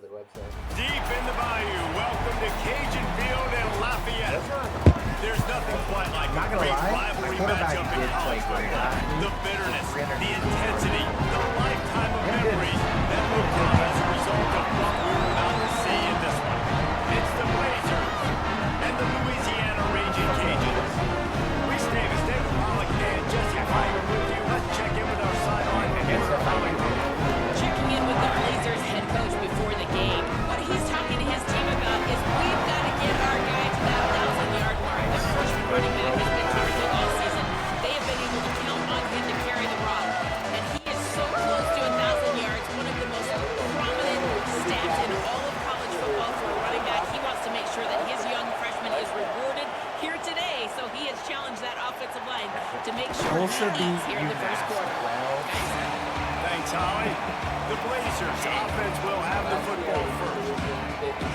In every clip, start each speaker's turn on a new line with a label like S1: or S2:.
S1: Deep in the Bayou, welcome to Cajun Field in Lafayette. There's nothing quite like a great rivalry matchup in college football. The bitterness, the intensity, the lifetime of memories that will come as a result of what we're about to see in this one. It's the Blazers and the Louisiana Raging Cajuns. Reese Davis, David Pollock, and Jesse Piper with you. Let's check in with our sideline reporter, Holly.
S2: Checking in with the Blazers head coach before the game. What he's talking to his team about is we've got to get our guy to that 1,000-yard mark. Their freshman running back has been terrific all season. They have been able to count on him to carry the rock. And he is so close to 1,000 yards, one of the most prominent stats in all of college football for a running back. He wants to make sure that his young freshman is rewarded here today. So he has challenged that offensive line to make sure he eats here in the first quarter.
S1: Thanks, Holly. The Blazers offense will have the football first.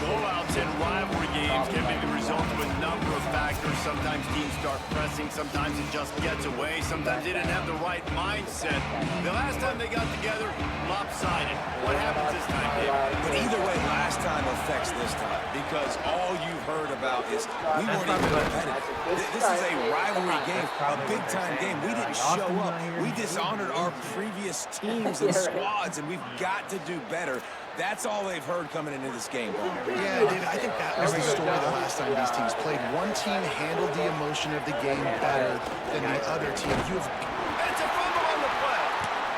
S1: Blowouts in rivalry games can be the result of a number of factors. Sometimes teams start pressing, sometimes it just gets away, sometimes they didn't have the right mindset. The last time they got together, lopsided. What happens this time, David?
S3: But either way, last time affects this time because all you've heard about is we weren't even competitive. This is a rivalry game, a big-time game. We didn't show up. We dishonored our previous teams and squads, and we've got to do better. That's all they've heard coming into this game.
S4: Yeah, David, I think that was the story the last time these teams played. One team handled the emotion of the game better than the other team.
S1: It's a fumble on the play.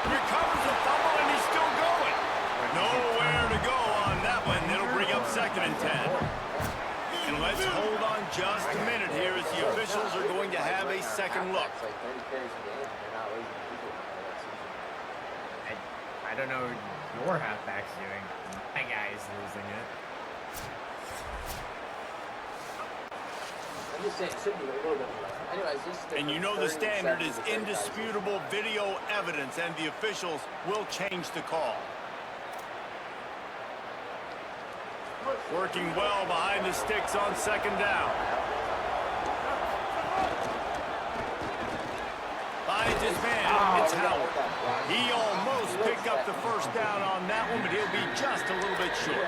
S1: Recovers the fumble, and he's still going. Nowhere to go on that one. It'll bring up 2nd and 10. And let's hold on just a minute here as the officials are going to have a second look.
S5: I don't know what your halfback's doing. My guy is losing it.
S1: And you know the standard is indisputable video evidence, and the officials will change the call. Working well behind the sticks on 2nd down. Finds his man. It's Howard. He almost picked up the first down on that one, but he'll be just a little bit short.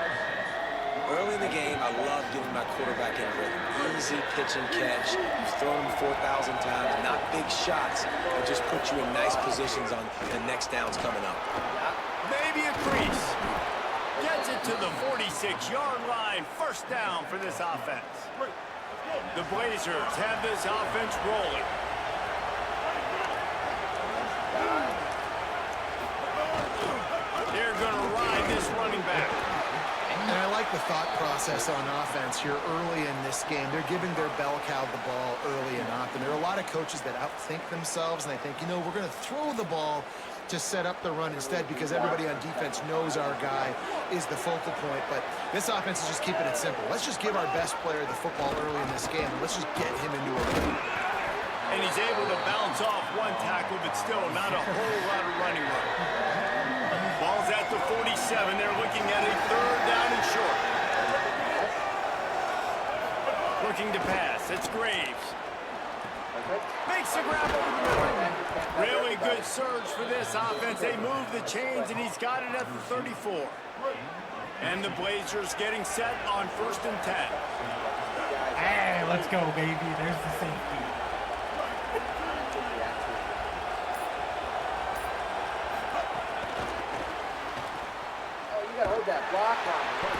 S3: Early in the game, I love getting my quarterback in rhythm. Easy pitch and catch. You've thrown him 4,000 times. Not big shots, but just put you in nice positions on the next downs coming up.
S1: Maybe a crease. Gets it to the 46-yard line. First down for this offense. The Blazers have this offense rolling. They're going to ride this running back.
S4: And I like the thought process on offense here early in this game. They're giving their bell cow the ball early and often. There are a lot of coaches that outthink themselves, and they think, you know, we're going to throw the ball to set up the run instead because everybody on defense knows our guy is the focal point. But this offense is just keeping it simple. Let's just give our best player the football early in this game, and let's just get him into a run.
S1: And he's able to bounce off one tackle, but still not a whole lot of running room. Ball's at the 47. They're looking at a 3rd down and short. Looking to pass. It's Graves. Makes the grab over the middle. Really good surge for this offense. They move the chains, and he's got it at the 34. And the Blazers getting set on 1st and 10.
S5: Hey, let's go, baby. There's the safety.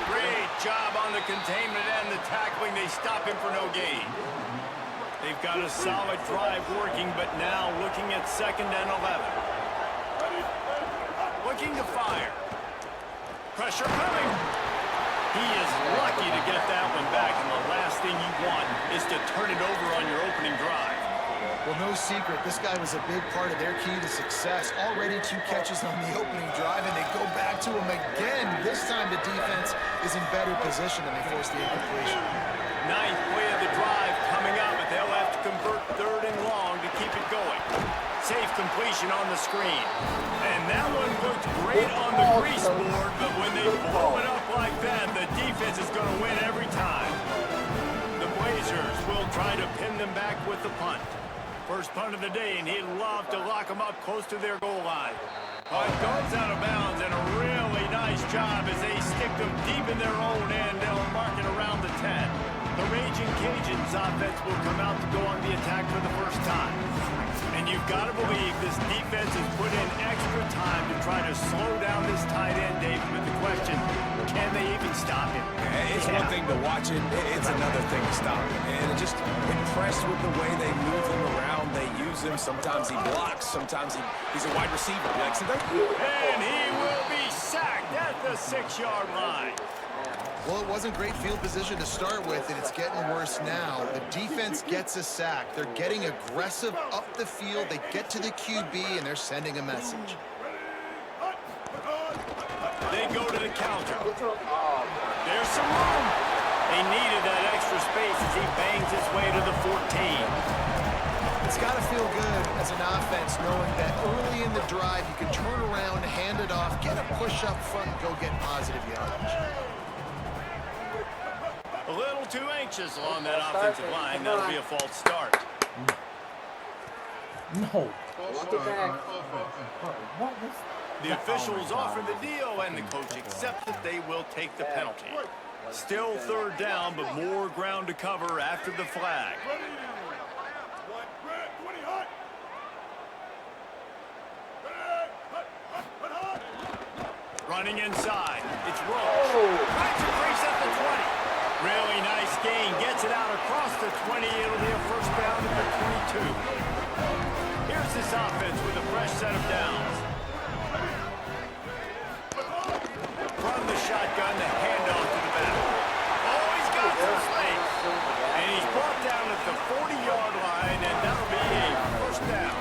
S1: Great job on the containment and the tackling. They stop him for no gain. They've got a solid drive working, but now looking at 2nd and 11. Looking to fire. Pressure coming. He is lucky to get that one back, and the last thing you want is to turn it over on your opening drive.
S4: Well, no secret, this guy was a big part of their key to success. Already 2 catches on the opening drive, and they go back to him again. This time the defense is in better position, and they force the incompletion.
S1: 9th play of the drive coming up, but they'll have to convert 3rd and long to keep it going. Safe completion on the screen. And that one looked great on the grease board, but when they blow it up like that, the defense is going to win every time. The Blazers will try to pin them back with the punt. First punt of the day, and he'd love to lock them up close to their goal line. Oh, it goes out of bounds, and a really nice job as they stick them deep in their own end. They'll mark it around the 10. The Raging Cajuns offense will come out to go on the attack for the first time. And you've got to believe this defense has put in extra time to try to slow down this tight end, David, with the question, can they even stop him?
S3: It's one thing to watch it, it's another thing to stop him. And just impressed with the way they move him around. They use him. Sometimes he blocks. Sometimes he's a wide receiver.
S1: And he will be sacked at the 6-yard line.
S4: Well, it wasn't great field position to start with, and it's getting worse now. The defense gets a sack. They're getting aggressive up the field. They get to the QB, and they're sending a message.
S1: They go to the counter. There's some room. They needed that extra space as he bangs his way to the 14.
S4: It's got to feel good as an offense knowing that early in the drive you can turn around, hand it off, get a push up front, and go get positive yardage.
S1: A little too anxious along that offensive line. That'll be a false start.
S5: No.
S1: The officials offer the deal, and the coach accepts that they will take the penalty. Still third down, but more ground to cover after the flag. Running inside. It's Rose. Finds a crease at the 20. Really nice gain. Gets it out across the 20. It'll be a first down at the 22. Here's this offense with a fresh set of downs. From the shotgun, the handoff to the back. Oh, he's got some space. And he's brought down at the 40-yard line, and that'll be a first down.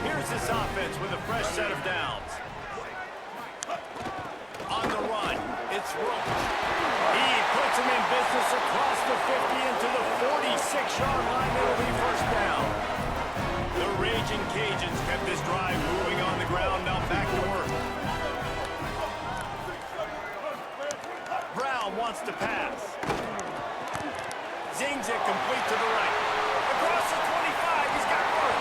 S1: Here's this offense with a fresh set of downs. On the run, it's Roach. He puts him in business across the 50 into the 46-yard line. It'll be first down. The Raging Cajuns kept this drive moving on the ground. Now back to work. Brown wants to pass. Zings it complete to the right. Across the 25, he's got room.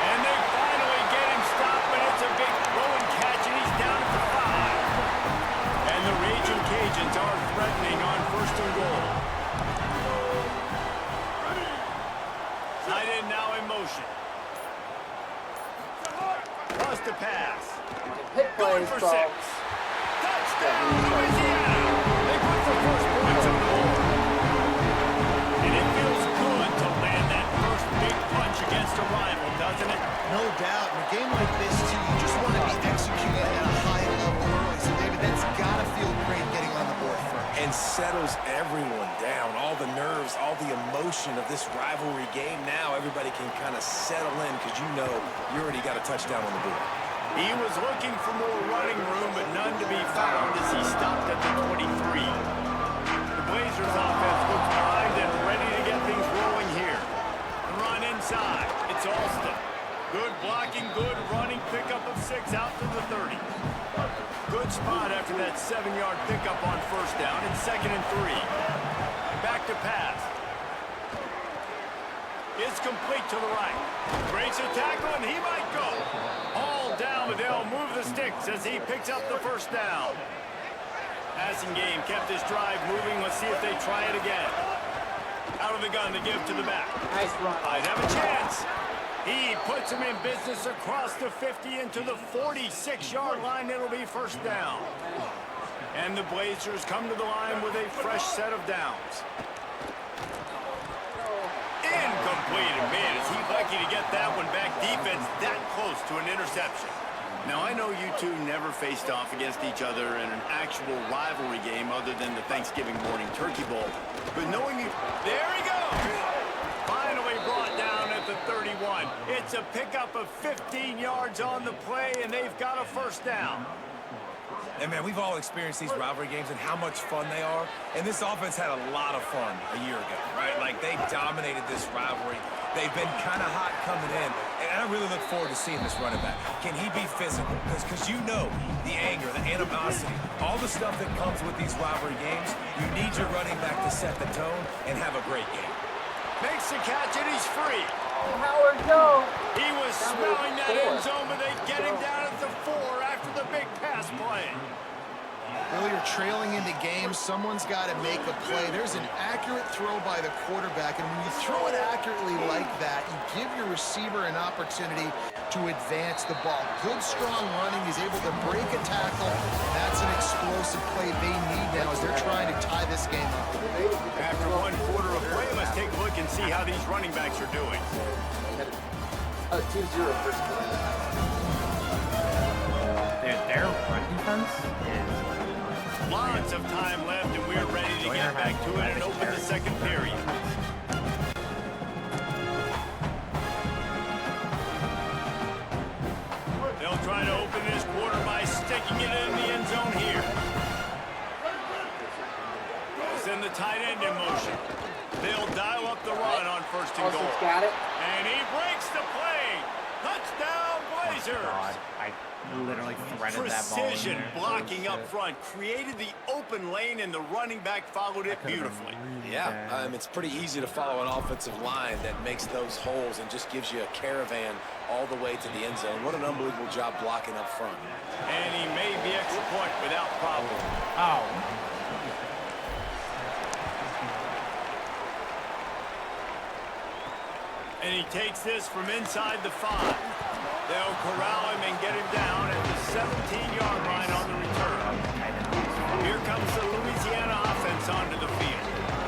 S1: And they finally get him stopped, but it's a big throwing catch, and he's down at the 5. And the Raging Cajuns are threatening on first and goal. Tight end now in motion. Plus to pass. Going for 6. Touchdown, Louisiana! They put the first points on the board. And it feels good to land that first big punch against a rival, doesn't it?
S4: No doubt. In a game like this, too, you just want to be executing at a high level early. So, David, that's got to feel great getting on the board first.
S3: And settles everyone down. All the nerves, all the emotion of this rivalry game. Now everybody can kind of settle in because you know you already got a touchdown on the board.
S1: He was looking for more running room, but none to be found as he stopped at the 23. The Blazers offense looks primed and ready to get things rolling here. Run inside. It's Alston. Good blocking, good running, pickup of 6 out to the 30. Good spot after that 7-yard pickup on first down. It's 2nd and 3. Back to pass. It's complete to the right. Breaks a tackle, and he might go. All down, but they'll move the sticks as he picks up the first down. Passing game kept this drive moving. Let's see if they try it again. Out of the gun to give to the back.
S6: Nice run.
S1: Might have a chance. He puts him in business across the 50 into the 46-yard line. It'll be first down. And the Blazers come to the line with a fresh set of downs. Incomplete. And man, is he lucky to get that one back. Defense that close to an interception. Now, I know you two never faced off against each other in an actual rivalry game other than the Thanksgiving morning turkey bowl. But knowing you... There he goes! Finally brought down at the 31. It's a pickup of 15 yards on the play, and they've got a first down.
S3: And, man, we've all experienced these rivalry games and how much fun they are. And this offense had a lot of fun a year ago, right? Like, they dominated this rivalry. They've been kind of hot coming in. And I really look forward to seeing this running back. Can he be physical? Because you know the anger, the animosity, all the stuff that comes with these rivalry games, you need your running back to set the tone and have a great game.
S1: Makes the catch, and he's free.
S6: Howard, go.
S1: He was smelling that end zone, but they get him down at the 4 after the big pass play.
S4: Well, you're trailing into games. Someone's got to make a play. There's an accurate throw by the quarterback, and when you throw it accurately like that, you give your receiver an opportunity to advance the ball. Good, strong running. He's able to break a tackle. That's an explosive play they need now as they're trying to tie this game up.
S1: After 1 quarter of play, let's take a look and see how these running backs are doing.
S6: 2-0 first quarter.
S5: Their run defense is...
S1: Lots of time left, and we're ready to get back to it and open the second period. They'll try to open this quarter by sticking it in the end zone here. They'll send the tight end in motion. They'll dial up the run on first and goal.
S6: Got it.
S1: And he breaks the play. Touchdown, Blazers.
S5: God, I literally threaded that ball in
S1: Precision
S5: there.
S1: blocking up front created the open lane, and the running back followed it beautifully.
S3: Yeah, it's pretty easy to follow an offensive line that makes those holes and just gives you a caravan all the way to the end zone. What an unbelievable job blocking up front.
S1: And he made the extra point without problem.
S5: Oh.
S1: And he takes this from inside the 5. They'll corral him and get him down at the 17-yard line on the return. Here comes the Louisiana offense onto the field.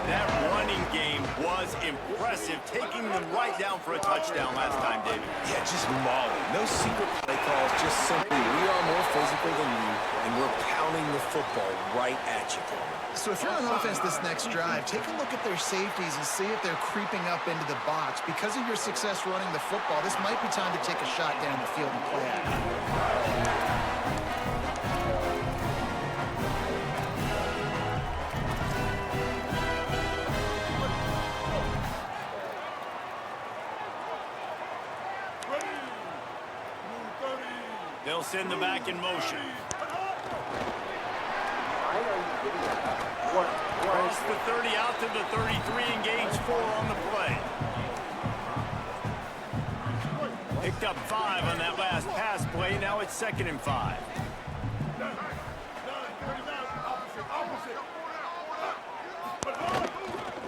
S1: That running game was impressive, taking them right down for a touchdown last time, David.
S3: Yeah, just mauling. No secret play calls, just simply we are more physical than you, and we're pounding the football right at you.
S4: So if you're on offense this next drive, take a look at their safeties and see if they're creeping up into the box. Because of your success running the football, this might be time to take a shot down the field and play at it.
S1: They'll send the back in motion. Cross the 30 out to the 33 and gains 4 on the play. Picked up 5 on that last pass play. Now it's 2nd and 5.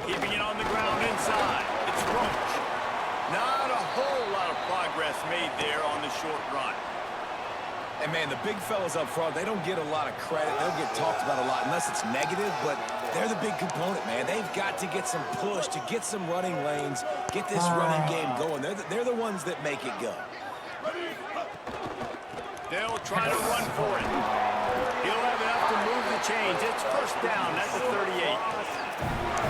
S1: Keeping it on the ground inside. It's Roach. Not a whole lot of progress made there on the short run.
S3: And, man, the big fellas up front, they don't get a lot of credit. They'll get talked about a lot unless it's negative, but they're the big component, man. They've got to get some push to get some running lanes, get this running game going. They're the ones that make it go.
S1: They'll try to run for it. He'll have enough to move the chains. It's first down at the 38.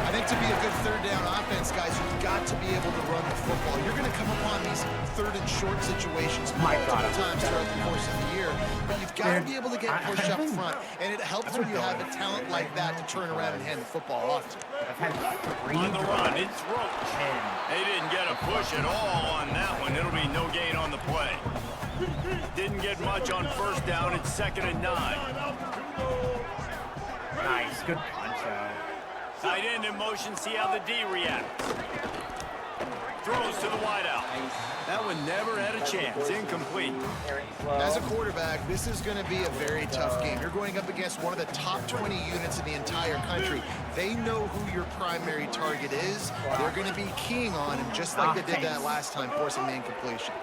S4: I think to be a good third down offense, guys, you've got to be able to run the football. You're going to come upon these third and short situations multiple times throughout the course of the year, but you've got to be able to get push up front, and it helps when you have a talent like that to turn around and hand the football off to.
S1: On the run, it's Roach. They didn't get a push at all on that one. It'll be no gain on the play. Didn't get much on first down. It's 2nd and 9.
S5: Nice, good punch out.
S1: Tight end in motion, see how the D reacts. Throws to the wideout. That one never had a chance. Incomplete.
S4: As a quarterback, this is going to be a very tough game. You're going up against one of the top 20 units in the entire country. They know who your primary target is. They're going to be keying on him, just like they did that last time, forcing the incompletion.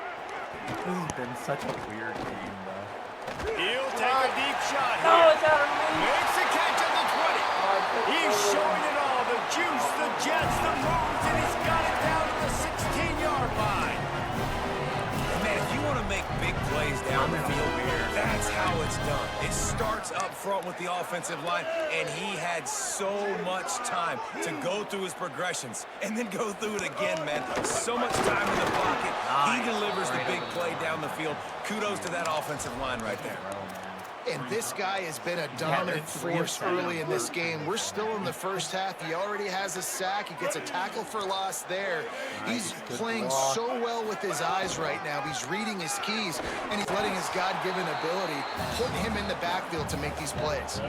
S5: This has been such a weird game, though.
S1: He'll take a deep shot here.
S6: No, it's out of me.
S1: Makes a catch at the 20. He's showing it all. The juice, the jets, the moves, and he's got it down to the 16-yard line.
S3: And, man, if you want to make big plays down the field, that's how it's done. It starts up front with the offensive line, and he had so much time to go through his progressions and then go through it again, man. So much time in the pocket. He delivers the big play down the field. Kudos to that offensive line right there.
S4: And this guy has been a dominant force early in this game. We're still in the first half. He already has a sack. He gets a tackle for loss there. He's playing so well with his eyes right now. He's reading his keys, and he's letting his God-given ability put him in the backfield to make these plays.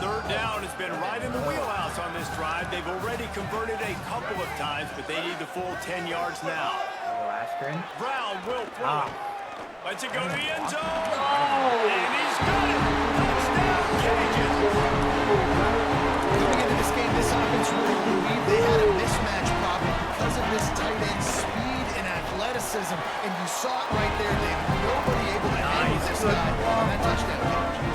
S1: Third down has been right in the wheelhouse on this drive. They've already converted a couple of times, but they need the full 10 yards now. Brown will throw. Lets it go to the end zone. And he's got it. Touchdown, Cajuns.
S4: Coming into this game, this offense really believed they had a mismatch problem because of this tight end speed and athleticism. And you saw it right there. They had nobody able to handle this guy on that touchdown.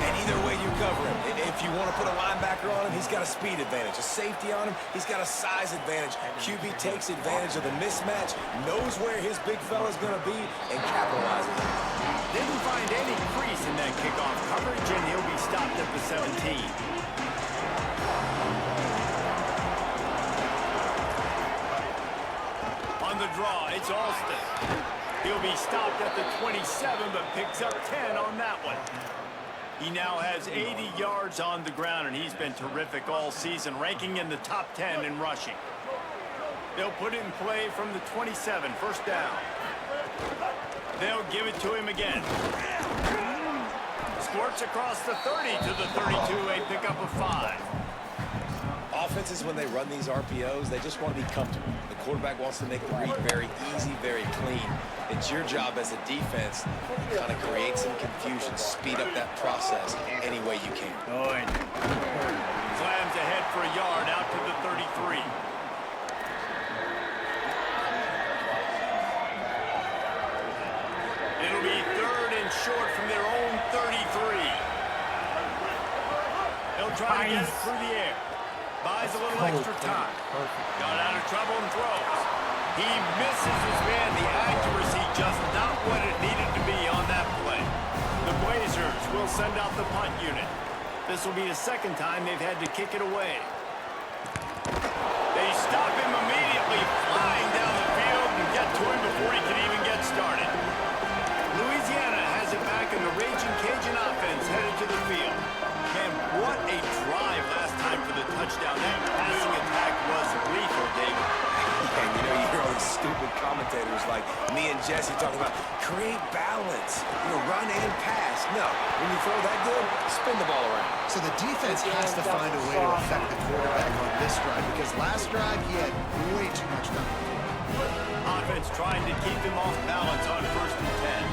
S3: And either way you cover him. If you want to put a linebacker on him, he's got a speed advantage. A safety on him, he's got a size advantage. QB takes advantage of the mismatch, knows where his big fella's going to be, and capitalizes on it.
S1: Didn't find any crease in that kickoff coverage, and he'll be stopped at the 17. On the draw, it's Alston. He'll be stopped at the 27, but picks up 10 on that one. He now has 80 yards on the ground, and he's been terrific all season, ranking in the top 10 in rushing. They'll put it in play from the 27, first down. They'll give it to him again. Squirts across the 30 to the 32, a pickup of 5.
S3: Offenses, when they run these RPOs, they just want to be comfortable. The quarterback wants to make the read very easy, very clean. It's your job as a defense to kind of create some confusion, speed up that process any way you can.
S1: Slams ahead for a yard out to the 33. It'll be third and short from their own 33. They'll try to get it through the air. Buys a little extra time. Got out of trouble and throws. He misses his man. The accuracy just not what it needed to be on that play. The Blazers will send out the punt unit. This will be the second time they've had to kick it away. They stop him immediately, flying down the field and get to him before he can even get started. Louisiana has it back, and the Raging Cajun offense headed to the field. Man, what a drive last time for the touchdown. That passing attack was lethal, David.
S3: And you know, you hear all these stupid commentators like me and Jesse talking about create balance, run and pass. No, when you throw that good, spin the ball around.
S4: So the defense has to find a way to affect the quarterback on this drive because last drive he had way too much time.
S1: Offense trying to keep him off balance on first and 10.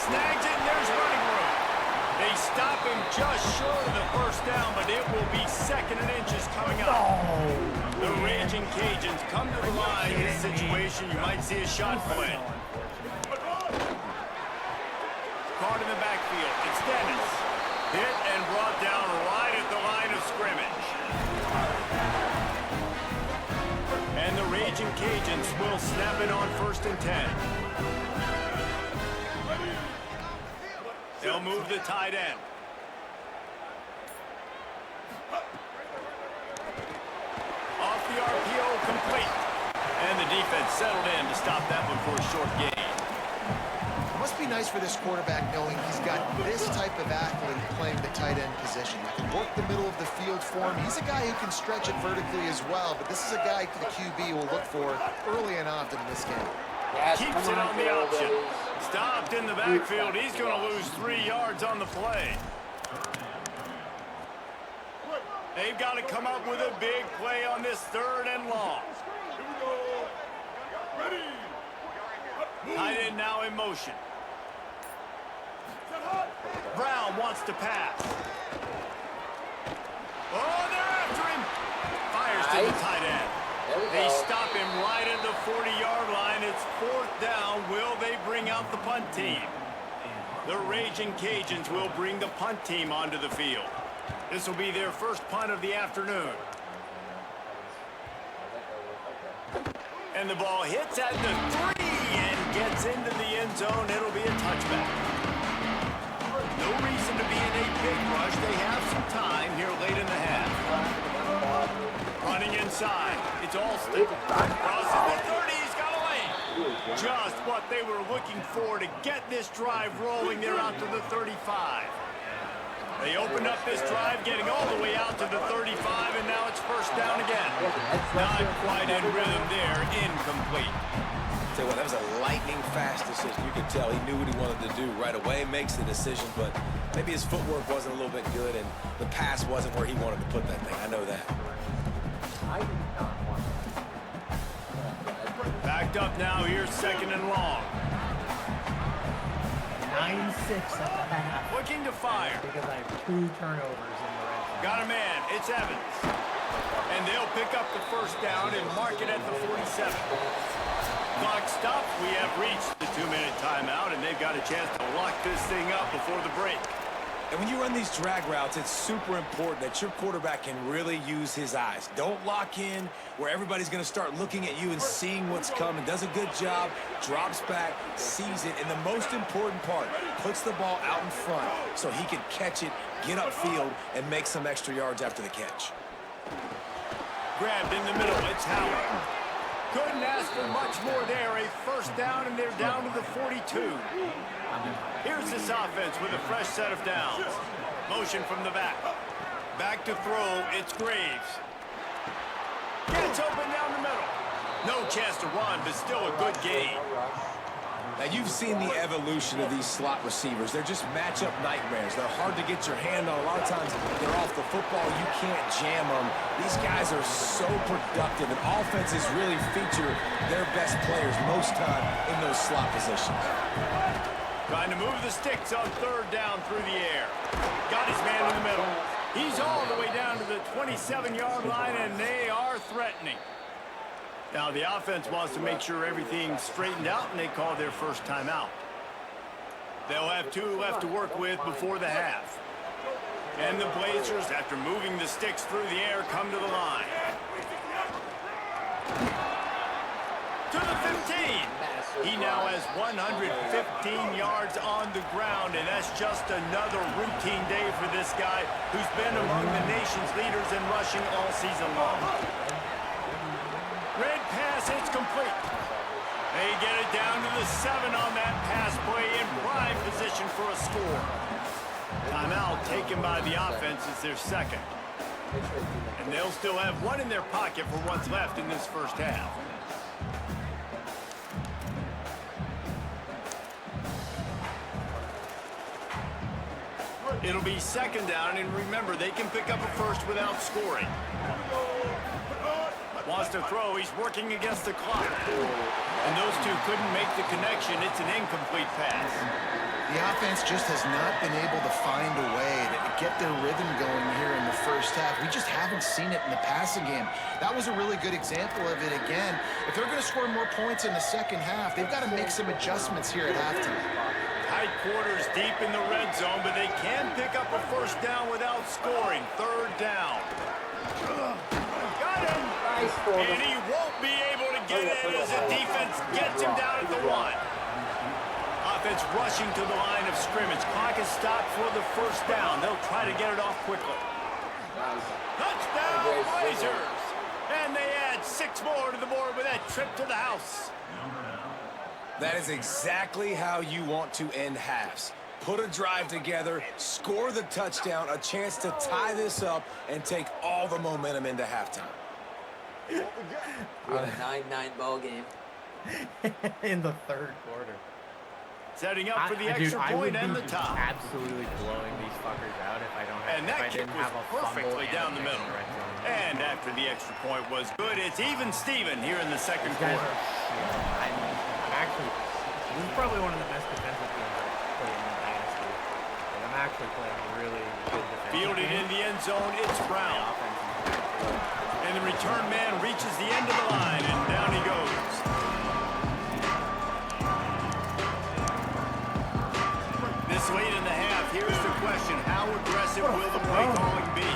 S1: Snags it, and there's running room. They stop him just short of the first down, but it will be second and inches coming up. The Raging Cajuns come to the line in this situation. You might see a shot play. Caught in the backfield. It's Dennis. Hit and brought down right at the line of scrimmage. And the Raging Cajuns will snap it on first and 10. They'll move the tight end. Off the RPO, complete. And the defense settled in to stop that one for a short gain.
S4: It must be nice for this quarterback knowing he's got this type of athlete playing the tight end position. That can work the middle of the field for him. He's a guy who can stretch it vertically as well, but this is a guy the QB will look for early and often in this game.
S1: Keeps it on the option. Stopped in the backfield. He's going to lose 3 yards on the play. They've got to come up with a big play on this third and long. Tight end now in motion. Brown wants to pass. Oh, they're after him. Fires to the tight end. They stop him right at the 40-yard line. It's fourth down. Will they bring out the punt team? The Raging Cajuns will bring the punt team onto the field. This will be their first punt of the afternoon. And the ball hits at the 3 and gets into the end zone. It'll be a touchback. No reason to be in a big rush. They have some time here late in the half. Running inside. It's Alston. Crosses the 30. He's got a lane. Just what they were looking for to get this drive rolling. They're out to the 35. They opened up this drive, getting all the way out to the 35, and now it's first down again. Not quite in rhythm there, incomplete.
S3: Tell you what, that was a lightning-fast decision. You could tell he knew what he wanted to do right away, makes the decision, but maybe his footwork wasn't a little bit good, and the pass wasn't where he wanted to put that thing. I know that.
S1: Backed up now, here's second and long.
S5: 9-6 at the half.
S1: Looking to fire.
S5: Because I have 2 turnovers in the red zone.
S1: Got a man, it's Evans. And they'll pick up the first down and mark it at the 47. Clock stopped, we have reached the 2-minute timeout, and they've got a chance to lock this thing up before the break.
S3: And when you run these drag routes, it's super important that your quarterback can really use his eyes. Don't lock in where everybody's going to start looking at you and seeing what's coming. Does a good job, drops back, sees it, and the most important part, puts the ball out in front so he can catch it, get upfield, and make some extra yards after the catch.
S1: Grabbed in the middle, it's Howard. Couldn't ask for much more there. A first down, and they're down to the 42. Here's this offense with a fresh set of downs. Motion from the back. Back to throw, it's Graves. Gets open down the middle. No chance to run, but still a good gain.
S3: Now, you've seen the evolution of these slot receivers. They're just matchup nightmares. They're hard to get your hand on. A lot of times, they're off the football. You can't jam them. These guys are so productive, and offenses really feature their best players most time in those slot positions.
S1: Trying to move the sticks on third down through the air. Got his man in the middle. He's all the way down to the 27-yard line, and they are threatening. Now, the offense wants to make sure everything's straightened out, and they call their first timeout. They'll have 2 left to work with before the half. And the Blazers, after moving the sticks through the air, come to the line. To the 15. He now has 115 yards on the ground, and that's just another routine day for this guy who's been among the nation's leaders in rushing all season long. Red pass, it's complete. They get it down to the 7 on that pass play in prime position for a score. Timeout taken by the offense is their second. And they'll still have 1 in their pocket for what's left in this first half. It'll be second down, and remember, they can pick up a first without scoring. Wants to throw, he's working against the clock. And those two couldn't make the connection. It's an incomplete pass.
S4: The offense just has not been able to find a way to get their rhythm going here in the first half. We just haven't seen it in the passing game. That was a really good example of it again. If they're going to score more points in the second half, they've got to make some adjustments here at halftime.
S1: Tight quarters deep in the red zone, but they can pick up a first down without scoring. Third down. Got him. And he won't be able to get it as the defense gets him down at the 1. Offense rushing to the line of scrimmage. Clock is stopped for the first down. They'll try to get it off quickly. Touchdown, Blazers! And they add 6 more to the board with that trip to the house.
S3: That is exactly how you want to end halves. Put a drive together, score the touchdown, a chance to tie this up, and take all the momentum into halftime.
S6: We have a 9-9 ball game.
S5: In the third quarter.
S1: Setting up for the extra point and the top.
S5: Absolutely blowing these fuckers out if I don't have.
S1: And that kick was perfectly down the middle. And after the extra point was good, it's even Steven here in the second quarter.
S5: I'm actually, this is probably one of the best defensive games I've played in the past year. Like, I'm actually playing a really good defensive
S1: Fielded
S5: game.
S1: in the end zone, it's Brown. And the return man reaches the end of the line, and down he goes. This late in the half, here's the question. How aggressive will the play calling be?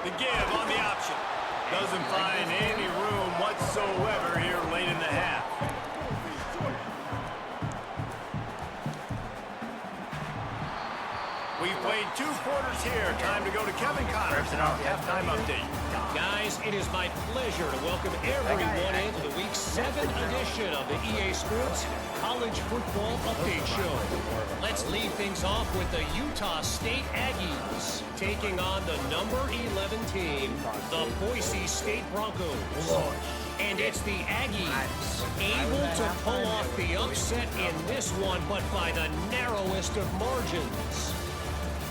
S1: The give on the option. Doesn't find any room whatsoever here late in the half. We've played 2 quarters here. Time to go to Kevin Connors and our halftime update.
S7: Guys, it is my pleasure to welcome everyone into the Week 7 edition of the EA Sports College Football Update Show. Let's lead things off with the Utah State Aggies taking on the number 11 team, the Boise State Broncos. And it's the Aggies able to pull off the upset in this one, but by the narrowest of margins.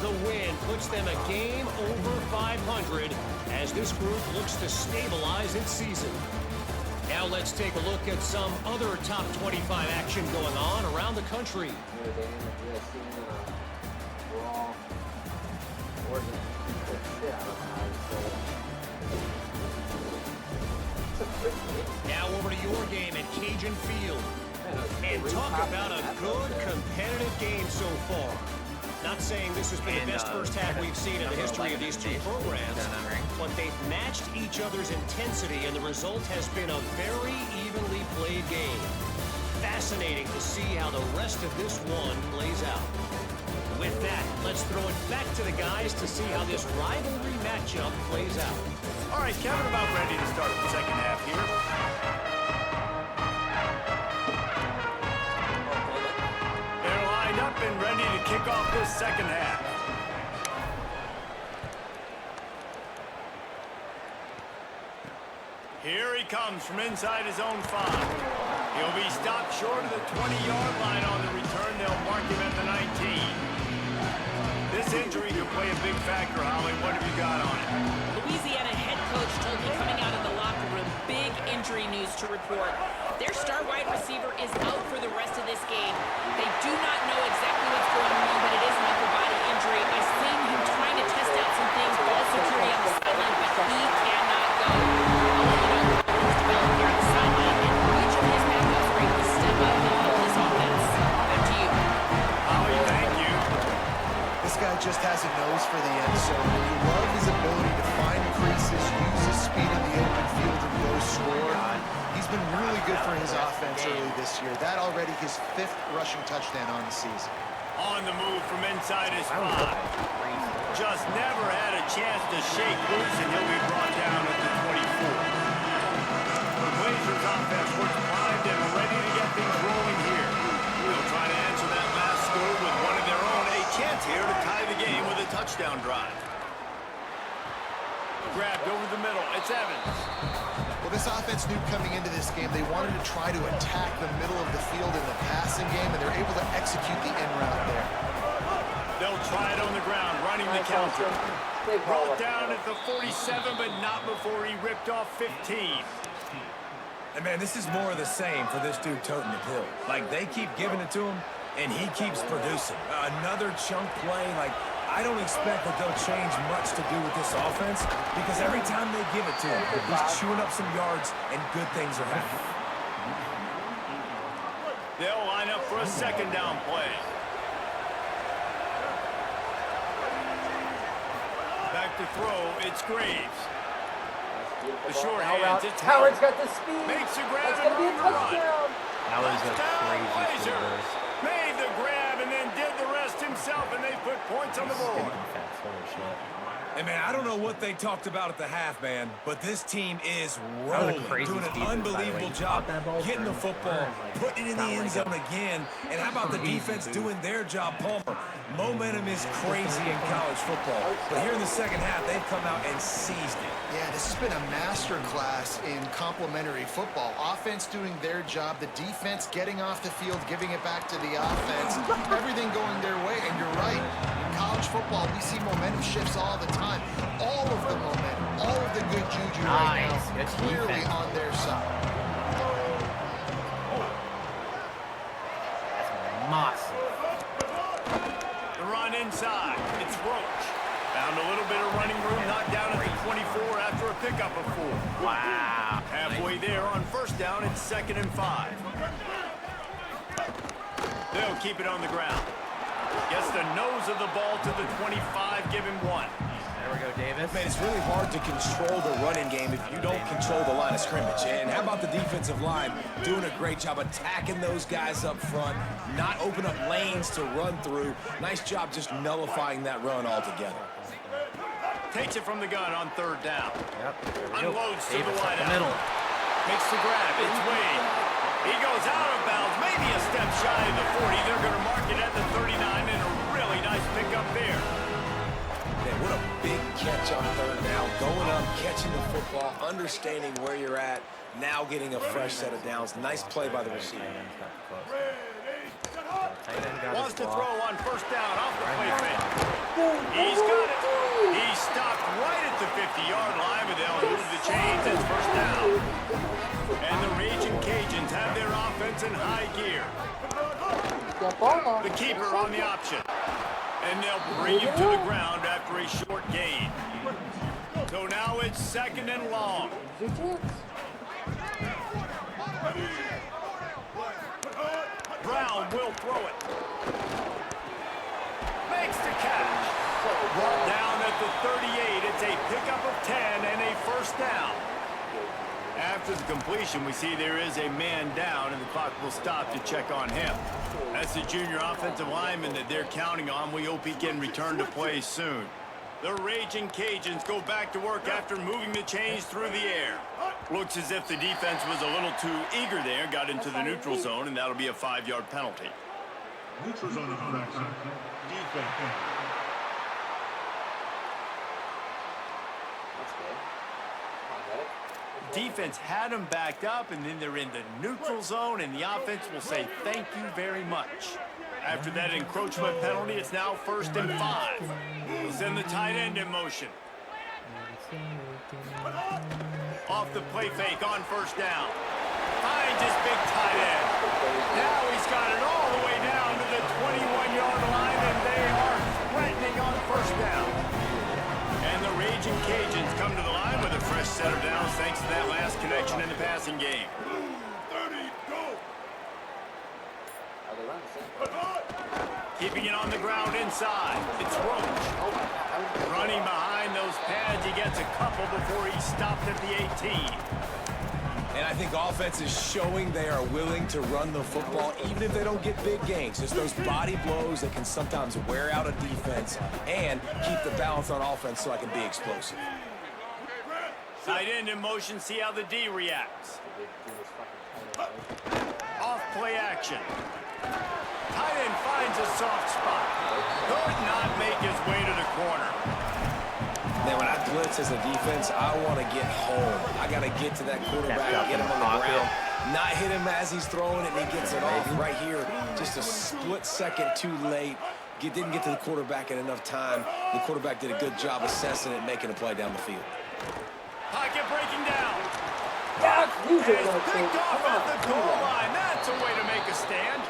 S7: The win puts them a game over 500 as this group looks to stabilize its season. Now let's take a look at some other top 25 action going on around the country. Now over to your game at Cajun Field. And talk about a good competitive game so far. Not saying this has been the best first half we've seen in the history of these two programs, but they've matched each other's intensity, and the result has been a very evenly played game. Fascinating to see how the rest of this one plays out. With that, let's throw it back to the guys to see how this rivalry matchup plays out.
S1: All right, Kevin, about ready to start the second half here. Up and ready to kick off this second half. Here he comes from inside his own 5. He'll be stopped short of the 20-yard line on the return. They'll mark him at the 19. This injury could play a big factor, Holly. What have you got on it?
S2: Louisiana head coach told me coming out of the locker room, big injury news to report. Their star wide receiver is out for the rest of this game. They do not know exactly what's going on, but it is an upper body injury. I've seen him trying to test out some things, ball security on the sideline, but he cannot go. I'll let you know how things develop here on the sideline, and which of his backups are able to step up and help this offense. Back to you.
S1: Holly, thank you.
S4: This guy just has a nose for the end zone. You love his ability to find creases, use his speed in the open field, and go score. He's been really good for his offense early this year. That already his 5th rushing touchdown on the season.
S1: On the move from inside his 5. Just never had a chance to shake loose, and he'll be brought down at the 24. The Blazers offense works primed and ready to get things rolling here. They'll try to answer that last score with one of their own. A chance here to tie the game with a touchdown drive. Grabbed over the middle. It's Evans.
S4: Well, this offense knew coming into this game they wanted to try to attack the middle of the field in the passing game, and they're able to execute the end route there.
S1: They'll try it on the ground, running the counter. Brought down at the 47, but not before he ripped off 15.
S3: And, man, this is more of the same for this dude toting the pill. Like, they keep giving it to him, and he keeps producing. Another chunk play, like, I don't expect that they'll change much to do with this offense because every time they give it to him, he's chewing up some yards and good things are happening.
S1: They'll line up for a second down play. Back to throw, it's Graves. The short hands, it's
S6: Howard's got the speed.
S1: Makes a grab
S6: That's
S1: and
S6: going to be a touchdown.
S8: That was a crazy
S1: Blazers. Made the grab and then did the rest himself, and they put points on the board.
S3: Hey, man, I don't know what they talked about at the half, man, but this team is rolling, doing an unbelievable job getting the football, putting it in the end zone again, and how about the defense doing their job, Palmer? Momentum is crazy in college football, but here in the second half, they've come out and seized it.
S4: Yeah, this has been a master class in complementary football. Offense doing their job, the defense getting off the field, giving it back to the offense, everything going their way, and you're right. In college football, we see momentum shifts all the time. All of the momentum, all of the good juju right now, clearly on their side.
S8: That's massive.
S1: The run inside, it's Roach. Found a little bit of running room, knocked down at the 24 after a pickup of 4.
S8: Wow.
S1: Halfway there on first down, it's 2nd and 5. They'll keep it on the ground. Gets the nose of the ball to the 25, give him 1.
S8: There we go, Davis.
S3: Man, it's really hard to control the running game if you don't control the line of scrimmage. And how about the defensive line doing a great job attacking those guys up front, not open up lanes to run through. Nice job just nullifying that run altogether.
S1: Takes it from the gun on 3rd down.
S8: Yep. There we go.
S1: Unloads to the
S8: Davis up the
S1: wideout.
S8: middle.
S1: Makes the grab. It's Wade. He goes out of bounds, maybe a step shy of the 40. They're going to mark it at the 39, and a really nice pickup there.
S3: Man, what a big catch on 3rd down. Going up, catching the football, understanding where you're at, now getting a fresh set of downs. Nice play by the receiver.
S1: Wants to throw on 1st down off the play fake. He's got it. He stopped right at the 50-yard line, but they'll move the chains. It's 1st down. And the Raging Cajuns have their offense in high gear. The keeper on the option. And they'll bring him to the ground after a short gain. So now it's 2nd and long. Brown will throw it. Makes the catch. Down at the 38, it's a pickup of 10 and a 1st down. After the completion, we see there is a man down, and the clock will stop to check on him. That's the junior offensive lineman that they're counting on. We hope he can return to play soon. The Raging Cajuns go back to work after moving the chains through the air. Looks as if the defense was a little too eager there, got into the neutral zone, and that'll be a 5-yard penalty.
S9: Neutral zone infraction. Defense.
S1: Defense had them backed up, and then they're in the neutral zone, and the offense will say thank you very much. After that encroachment penalty, it's now 1st and 5. We'll send the tight end in motion. Off the play fake on 1st down. Finds his big tight end. Now he's got it all the way down to the 21-yard line, and they are threatening on 1st down. And the Raging Cajuns come to the line with a fresh set of downs thanks to that last connection in the passing game.
S9: 30, go!
S1: Keeping it on the ground inside. It's Roach. Running behind those pads. He gets a couple before he stopped at the 18.
S3: And I think offense is showing they are willing to run the football even if they don't get big gains. Just those body blows that can sometimes wear out a defense and keep the balance on offense so I can be explosive.
S1: Tight end in motion. See how the D reacts. Off play action. Tight end finds a soft spot. Could not make his way to the corner.
S3: Man, when I blitz as a defense, I want to get home. I got to get to that quarterback, get him on the ground, not hit him as he's throwing it, and he gets it off right here. Just a split second too late. Didn't get to the quarterback in enough time. The quarterback did a good job assessing it and making a play down the field.
S1: Pocket breaking down.
S6: That's usually
S1: He's
S6: what
S1: picked off at the goal line. That's a way to make a stand.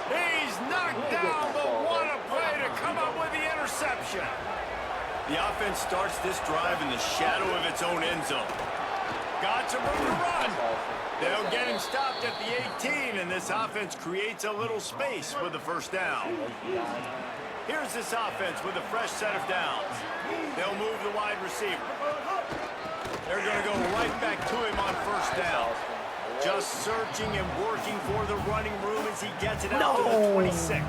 S1: He's knocked down, but what a play to come up with the interception. The offense starts this drive in the shadow of its own end zone. Got some room to run. They'll get him stopped at the 18, and this offense creates a little space with the 1st down. Here's this offense with a fresh set of downs. They'll move the wide receiver. They're going to go right back to him on 1st down. Just searching and working for the running room as he gets it out to the 26.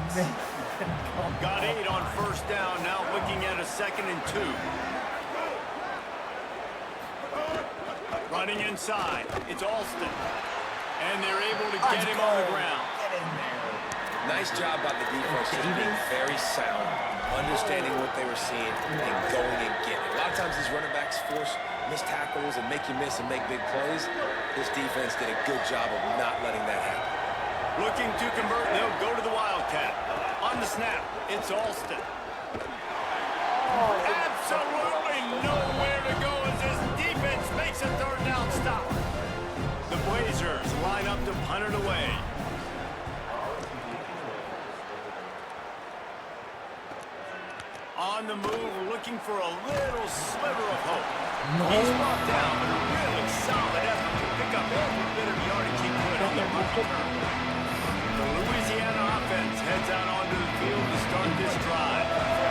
S1: Got 8 on 1st down, now looking at a 2nd and 2. Running inside, it's Alston. And they're able to get him on the ground.
S3: Nice job by the defense, just being very sound, understanding what they were seeing, and going and getting it. A lot of times these running backs force missed tackles and make you miss and make big plays. This defense did a good job of not letting that happen.
S1: Looking to convert, they'll go to the Wildcat. On the snap, it's Alston. Absolutely nowhere to go as this defense makes a 3rd down stop. The Blazers line up to punt it away. On the move, looking for a little sliver of hope. He's brought down, but a really solid effort to pick up every bit of yardage he could on the punt return. The Louisiana offense heads out onto the field to start this drive.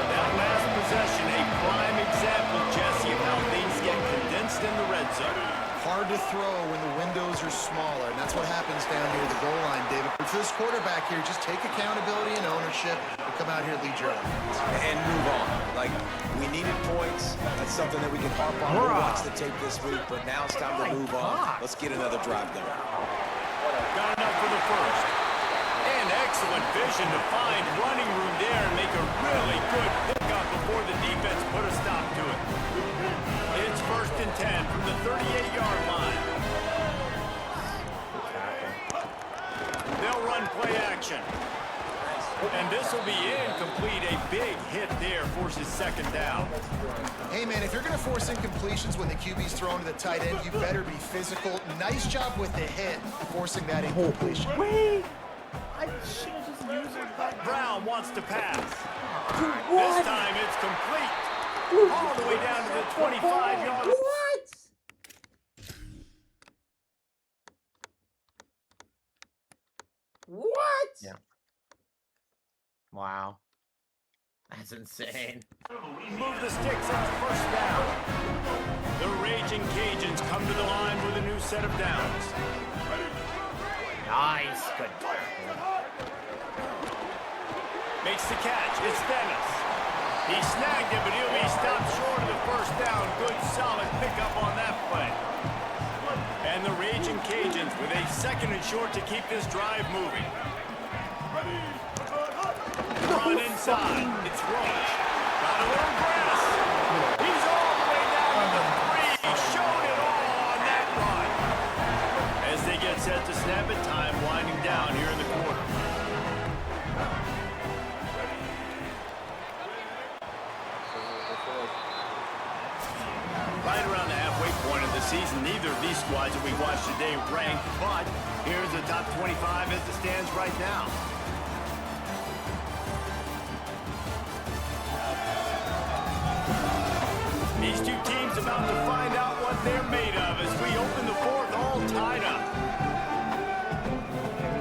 S1: That last possession, a prime example, Jesse, of how things get condensed in the red zone.
S4: Hard to throw when the windows are smaller, and that's what happens down near the goal line, David. But for this quarterback here, just take accountability and ownership. The come out here, lead your offense.
S3: And move on. Like, we needed points. That's something that we can harp on. We'll watch the tape this week, but now it's time to move on. Let's get another drive going.
S1: Got enough for the first. And excellent vision to find running room there and make a really good pickup before the defense put a stop to it. It's 1st and 10 from the 38-yard line. They'll run play action. And this will be incomplete. A big hit there forces 2nd down.
S4: Hey, man, if you're going to force incompletions when the QB's thrown to the tight end, you better be physical. Nice job with the hit, forcing that incompletion.
S5: Wait! I should have just used it.
S1: Brown wants to pass.
S6: What?
S1: This time it's complete. All the way down to the 25-yard line.
S6: What? What?
S8: Yeah. Wow. That's insane.
S1: Move the sticks on 1st down. The Raging Cajuns come to the line with a new set of downs.
S8: Nice. Good.
S1: Makes the catch. It's Dennis. He snagged it, but he'll be stopped short of the 1st down. Good, solid pickup on that play. And the Raging Cajuns with a 2nd and short to keep this drive moving. Run inside. It's Roach. Got a little grass. He's all the way down to the 3. He showed it all on that run. As they get set to snap it, time winding down here in the quarter. Right around the halfway point of the season, neither of these squads that we watched today ranked, but here's the top 25 as it stands right now. These two teams about to find out what they're made of as we open the 4th all tied up.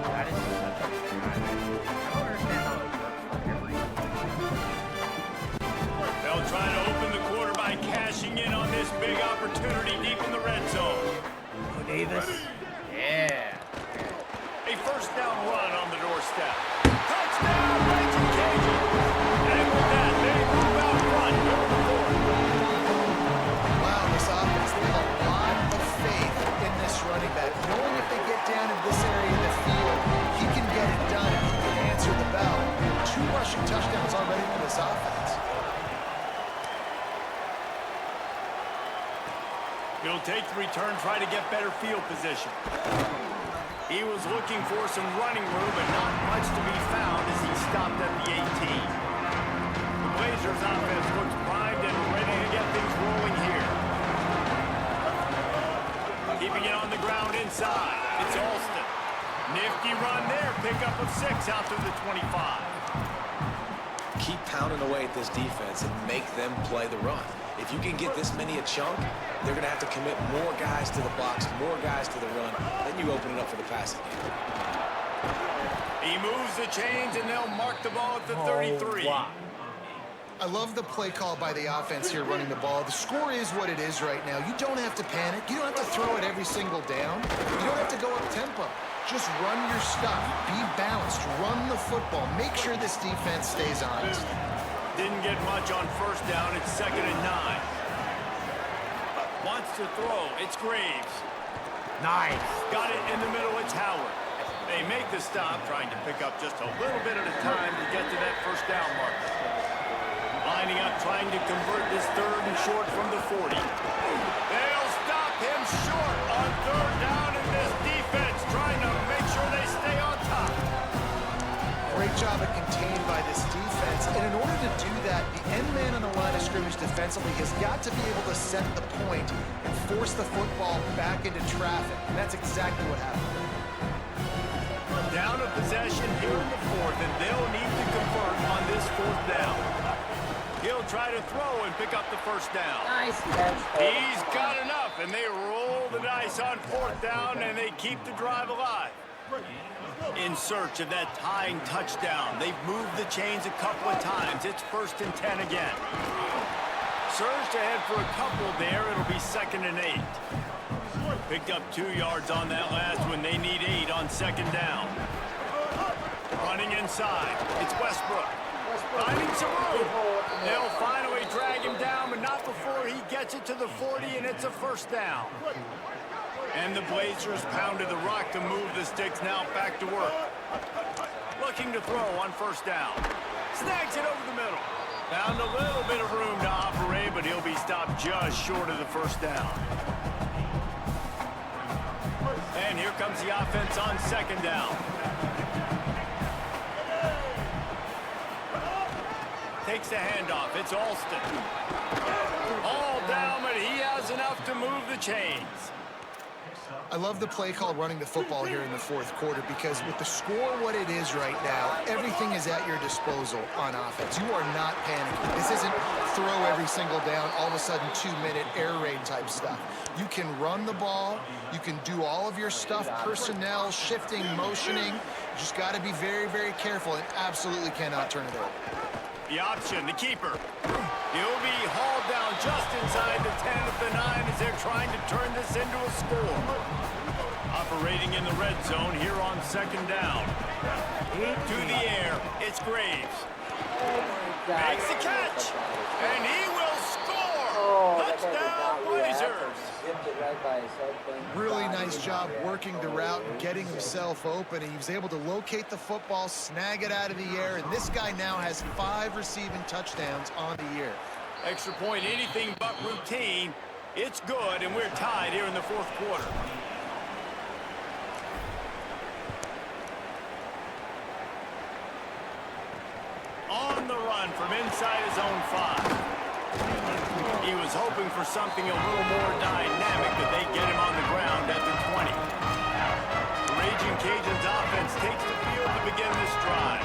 S8: That is such a good drive. I don't understand how it works for every.
S1: They'll try to open the quarter by cashing in on this big opportunity deep in the red zone.
S8: Oh, Davis. Yeah.
S1: A 1st down run on the doorstep. Touchdown, Raging Cajuns! And with that, they move out front here in the 4th.
S4: Wow, this offense, they have a lot of faith in this running back. Knowing if they get down in this area of the field, he can get it done and he can answer the bell. 2 rushing touchdowns already for this offense.
S1: He'll take the return, try to get better field position. He was looking for some running room, but not much to be found as he stopped at the 18. The Blazers offense looks primed and ready to get things rolling here. Keeping it on the ground inside. It's Alston. Nifty run there. Pickup of 6 out to the 25.
S3: Keep pounding away at this defense and make them play the run. If you can get this many a chunk, they're going to have to commit more guys to the box, more guys to the run. Then you open it up for the passing game.
S1: He moves the chains, and they'll mark the ball at the 33.
S5: Wow.
S4: I love the play call by the offense here running the ball. The score is what it is right now. You don't have to panic. You don't have to throw it every single down. You don't have to go up tempo. Just run your stuff. Be balanced. Run the football. Make sure this defense stays honest.
S1: Didn't get much on 1st down. It's 2nd and 9. Wants to throw. It's Graves.
S8: Nice.
S1: Got it in the middle. It's Howard. They make the stop, trying to pick up just a little bit at a time to get to that 1st down marker. Lining up, trying to convert this 3rd and short from the 40. They'll stop him short on 3rd down, and this defense trying to make sure they stay on top.
S4: Great job at contained by this defense. And in order to do that, the end man on the line of scrimmage defensively has got to be able to set the point and force the football back into traffic. And that's exactly what happened.
S1: Down a possession here in the 4th, and they'll need to convert on this 4th down. He'll try to throw and pick up the 1st down.
S6: Nice catch.
S1: He's got enough, and they roll the dice on 4th down, and they keep the drive alive. In search of that tying touchdown. They've moved the chains a couple of times. It's 1st and 10 again. Surged ahead for a couple there. It'll be 2nd and 8. Picked up 2 yards on that last one. They need 8 on 2nd down. Running inside. It's Westbrook. Finding some room. They'll finally drag him down, but not before he gets it to the 40, and it's a first down. And the Blazers pounded the rock to move the sticks. Now back to work. Looking to throw on first down. Snags it over the middle. Found a little bit of room to operate, but he'll be stopped just short of the first down. And here comes the offense on second down. Takes the handoff. It's Alston. All down, but he has enough to move the chains.
S4: I love the play call running the football here in the fourth quarter because with the score what it is right now, everything is at your disposal on offense. You are not panicking. This isn't throw every single down, all of a sudden 2-minute air raid type stuff. You can run the ball. You can do all of your stuff, personnel, shifting, motioning. You just got to be very, very careful and absolutely cannot turn it over.
S1: The option, the keeper. He'll be hauled down just inside the 10 of the 9 as they're trying to turn this into a score. Operating in the red zone here on second down. To the air, it's Graves. Makes the catch, and he will score! Touchdown, Blazers!
S4: Really nice job working the route and getting himself open. He was able to locate the football, snag it out of the air, and this guy now has 5 receiving touchdowns on the year.
S1: Extra point, anything but routine. It's good, and we're tied here in the fourth quarter. On the run from inside his own 5. He was hoping for something a little more dynamic, but they get him on the ground at the 20. The Raging Cajuns offense takes the field to begin this drive.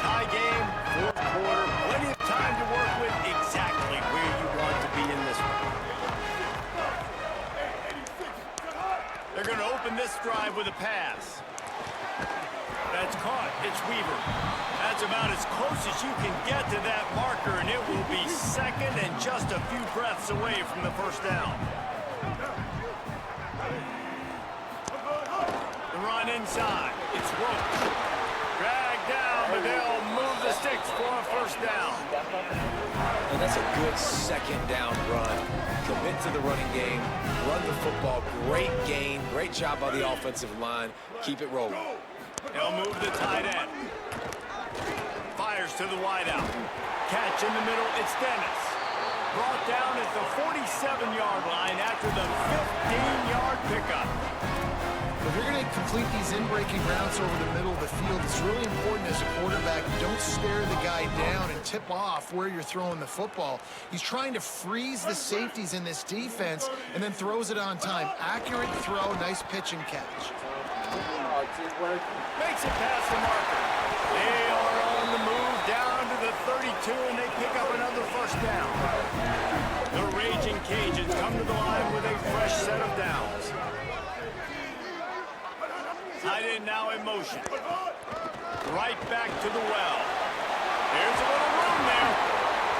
S1: Tie game, fourth quarter, plenty of time to work with, exactly where you want to be in this one. They're going to open this drive with a pass. That's caught. It's Weaver. That's about as close as you can get to that marker, and it will be second and just a few breaths away from the first down. The run inside. It's Roach. Dragged down, but they'll move the sticks for a first down.
S3: And that's a good second down run. Commit to the running game. Run the football. Great gain. Great job by the offensive line. Keep it rolling.
S1: They'll move the tight end. Fires to the wideout. Catch in the middle, it's Dennis. Brought down at the 47-yard line after the 15-yard pickup.
S4: If you're going to complete these in-breaking routes over the middle of the field, it's really important as a quarterback you don't stare the guy down and tip off where you're throwing the football. He's trying to freeze the safeties in this defense and then throws it on time. Accurate throw, nice pitch and catch.
S1: Makes it past the marker. They are on the move down to the 32, and they pick up another first down. The Raging Cajuns come to the line with a fresh set of downs. Tight end now in motion. Right back to the well. There's a little room there.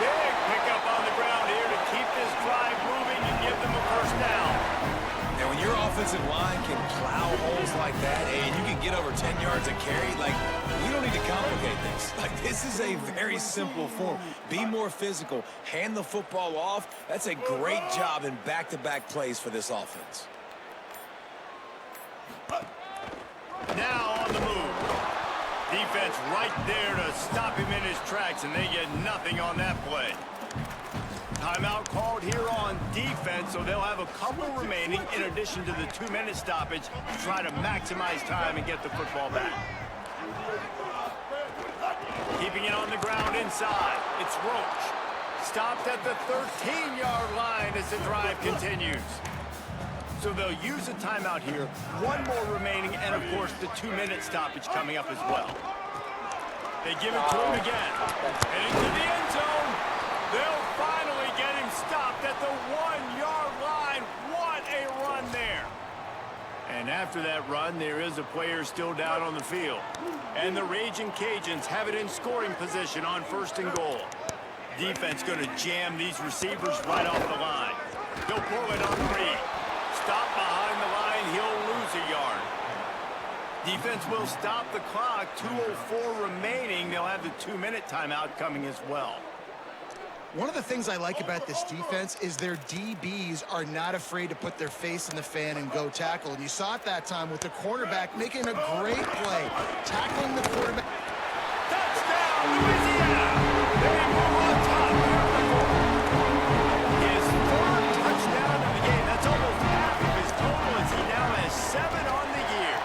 S1: Big pickup on the ground here to keep this drive moving and give them a first down.
S3: And when your offensive line can plow holes like that and you can get over 10 yards a carry, like, we don't need to complicate this. Like, this is a very simple form. Be more physical. Hand the football off. That's a great job in back-to-back plays for this offense.
S1: Now on the move. Defense right there to stop him in his tracks, and they get nothing on that play. Timeout called here on defense, so they'll have a couple remaining in addition to the 2-minute stoppage to try to maximize time and get the football back. Keeping it on the ground inside, it's Roach. Stopped at the 13-yard line as the drive continues. So they'll use a timeout here, one more remaining, and of course the 2-minute stoppage coming up as well. They give it to him again. Heading to the end zone. They'll finally get him stopped at the 1-yard line. What a run there. And after that run, there is a player still down on the field. And the Raging Cajuns have it in scoring position on first and goal. Defense going to jam these receivers right off the line. He'll pull it on 3. Stop behind the line, he'll lose a yard. Defense will stop the clock. 2:04 remaining. They'll have the 2-minute timeout coming as well.
S4: One of the things I like about this defense is their DBs are not afraid to put their face in the fan and go tackle. And you saw it that time with the cornerback making a great play, tackling the quarterback.
S1: Touchdown, Louisiana! They move on top. His third touchdown of the game. That's almost half of his total as he now has 7 on the year.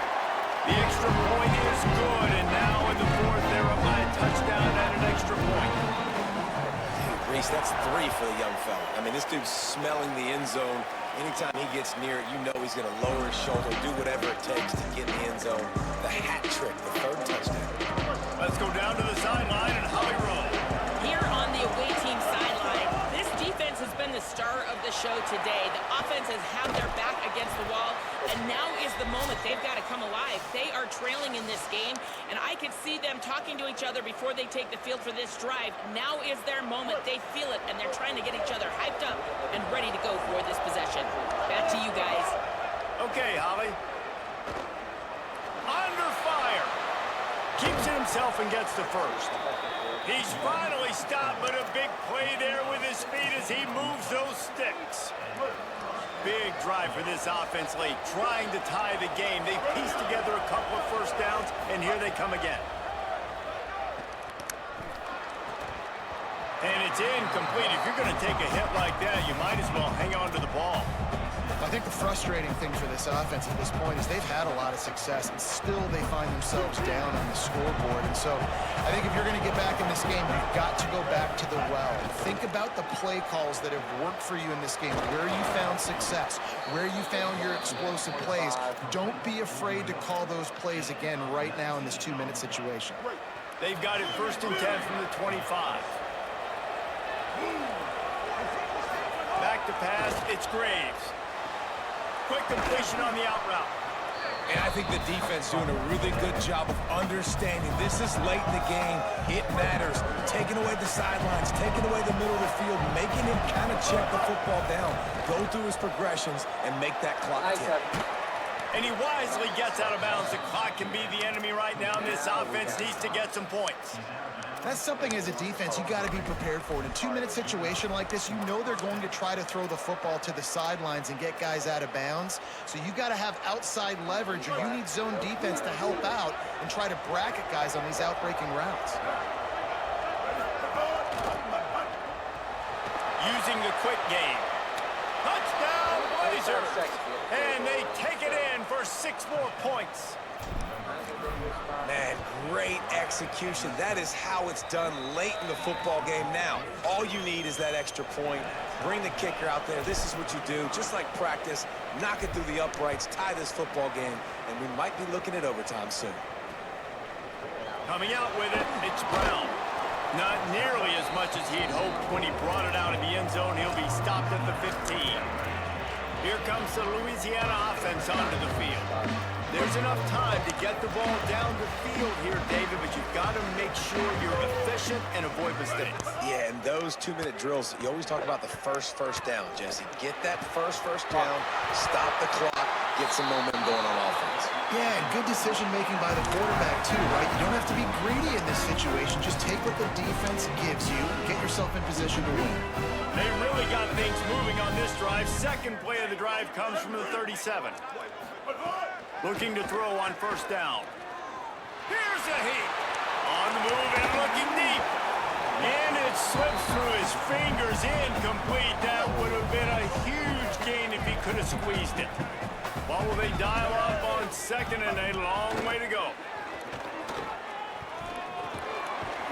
S1: The extra point is good, and now in the fourth, they're up by a touchdown and an extra point.
S3: Reese, that's 3 for the young fella. I mean, this dude's smelling the end zone. Anytime he gets near it, you know he's going to lower his shoulder, do whatever it takes to get in the end zone. The hat trick, the 3rd touchdown.
S1: Let's go down to the sideline and Holly roll.
S2: Here on the away team sideline, this defense has been the star of the show today. The offense has had their back against the wall, and now is the moment they've got to come alive. They are trailing in this game, and I could see them talking to each other before they take the field for this drive. Now is their moment. They feel it, and they're trying to get each other hyped up and ready to go for this possession. Back to you guys.
S1: Okay, Holly. Under fire. Keeps it himself and gets the first. He's finally stopped, but a big play there with his feet as he moves those sticks. Big drive for this offense late, trying to tie the game. They pieced together a couple of first downs, and here they come again. And it's incomplete. If you're going to take a hit like that, you might as well hang on to the ball.
S4: I think the frustrating thing for this offense at this point is they've had a lot of success, and still they find themselves down on the scoreboard. And so I think if you're going to get back in this game, you've got to go back to the well. Think about the play calls that have worked for you in this game, where you found success, where you found your explosive plays. Don't be afraid to call those plays again right now in this 2-minute situation.
S1: They've got it 1st and 10 from the 25. Back to pass, it's Graves. Quick completion on the out route.
S3: And I think the defense doing a really good job of understanding this is late in the game. It matters. Taking away the sidelines, taking away the middle of the field, making him kind of check the football down, go through his progressions, and make that clock tick.
S1: And he wisely gets out of bounds. The clock can be the enemy right now, and this offense needs to get some points.
S4: That's something as a defense you got to be prepared for. In a 2-minute situation like this, you know they're going to try to throw the football to the sidelines and get guys out of bounds. So you got to have outside leverage, or you need zone defense to help out and try to bracket guys on these outbreaking routes.
S1: Using the quick game. Touchdown, Blazers! And they take it in for 6 more points.
S3: Man, great execution. That is how it's done late in the football game. Now, all you need is that extra point. Bring the kicker out there. This is what you do. Just like practice, knock it through the uprights, tie this football game, and we might be looking at overtime soon.
S1: Coming out with it, it's Brown. Not nearly as much as he'd hoped when he brought it out of the end zone. He'll be stopped at the 15. Here comes the Louisiana offense onto the field. There's enough time to get the ball down the field here, David, but you've got to make sure you're efficient and avoid mistakes.
S3: Yeah, and those 2-minute drills, you always talk about the first down, Jesse. Get that first down, stop the clock, get some momentum going on offense.
S4: Yeah, and good decision-making by the quarterback, too, right? You don't have to be greedy in this situation. Just take what the defense gives you and get yourself in position to win.
S1: They really got things moving on this drive. Second play of the drive comes from the 37. Looking to throw on 1st down. Here's a heat. On the move and looking deep. And it slips through his fingers, incomplete. That would have been a huge gain if he could have squeezed it. Well, will they dial up on 2nd and a long way to go?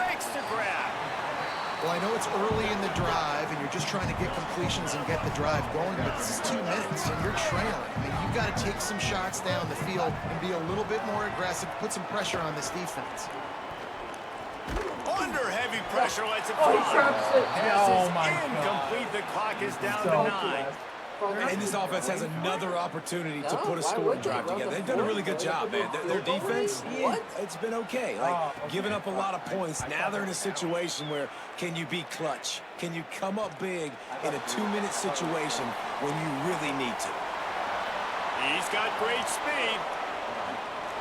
S1: Makes the grab.
S4: Well, I know it's early in the drive, and you're just trying to get completions and get the drive going, but this is 2 minutes, and you're trailing. I mean, you've got to take some shots down the field and be a little bit more aggressive, put some pressure on this defense.
S1: Under heavy pressure, lets it fly.
S8: Oh, my God.
S1: Incomplete. The clock is down to 9.
S3: And this offense has another opportunity to put a scoring drive together. They've done a really good job, man. Their defense, it's been okay. Like, giving up a lot of points. Now they're in a situation where can you be clutch? Can you come up big in a 2-minute situation when you really need to?
S1: He's got great speed.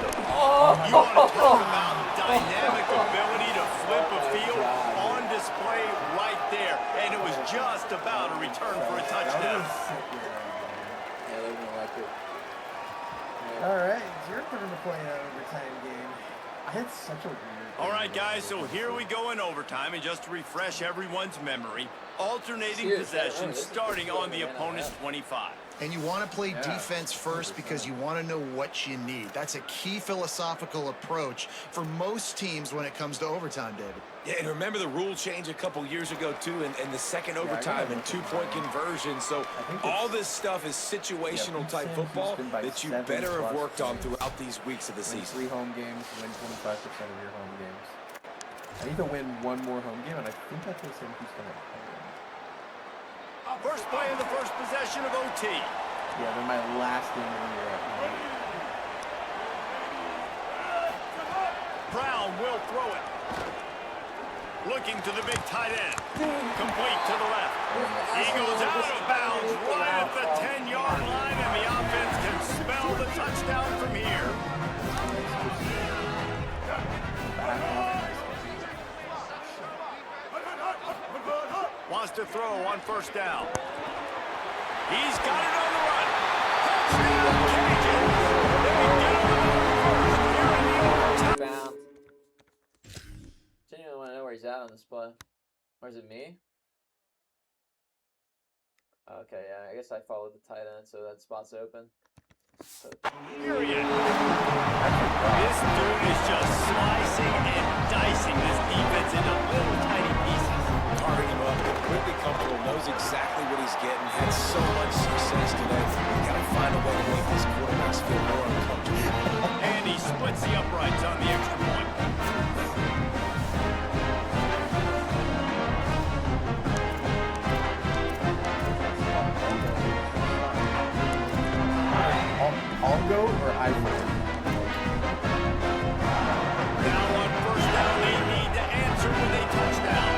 S1: You want to talk about dynamic ability to flip a field on display right there. And it was just about a return for a touchdown.
S6: Yeah, they're gonna like it.
S8: All right, it's your turn to play an overtime game. I had such a weird.
S1: All right, guys, so here we go in overtime, and just to refresh everyone's memory, alternating possessions starting on the opponent's 25.
S4: And you want to play defense first because you want to know what you need. That's a key philosophical approach for most teams when it comes to overtime, David.
S3: Yeah, and remember the rule change a couple years ago, too, and the second overtime and two-point conversion. So all this stuff is situational type football that you better have worked on throughout these weeks of the season.
S10: 3 home games, win 25% of your home games. I need to win one more home game, and I think that's the same Houston.
S1: First play in the first possession of OT.
S10: Yeah, they're my last game of the year at home.
S1: Brown will throw it. Looking to the big tight end. Complete to the left. He goes out of bounds right at the 10-yard line, and the offense can spell the touchdown from here. Wants to throw on first down. He's got it on the run. Touchdown, Cajuns. They get on the first here in the overtime.
S6: Bound. Genuinely want to know where he's at on this play. Or is it me? Okay, yeah, I guess I followed the tight end, so that spot's open.
S1: Period. This dude is just slicing and dicing this defense into little tiny pieces.
S3: Carving him up, completely comfortable, knows exactly what he's getting, had so much success today. You got to find a way to make these quarterbacks feel more uncomfortable.
S1: And he splits the uprights on the extra point.
S10: I'll go or I will.
S1: Now on first down, they need to answer with a touchdown.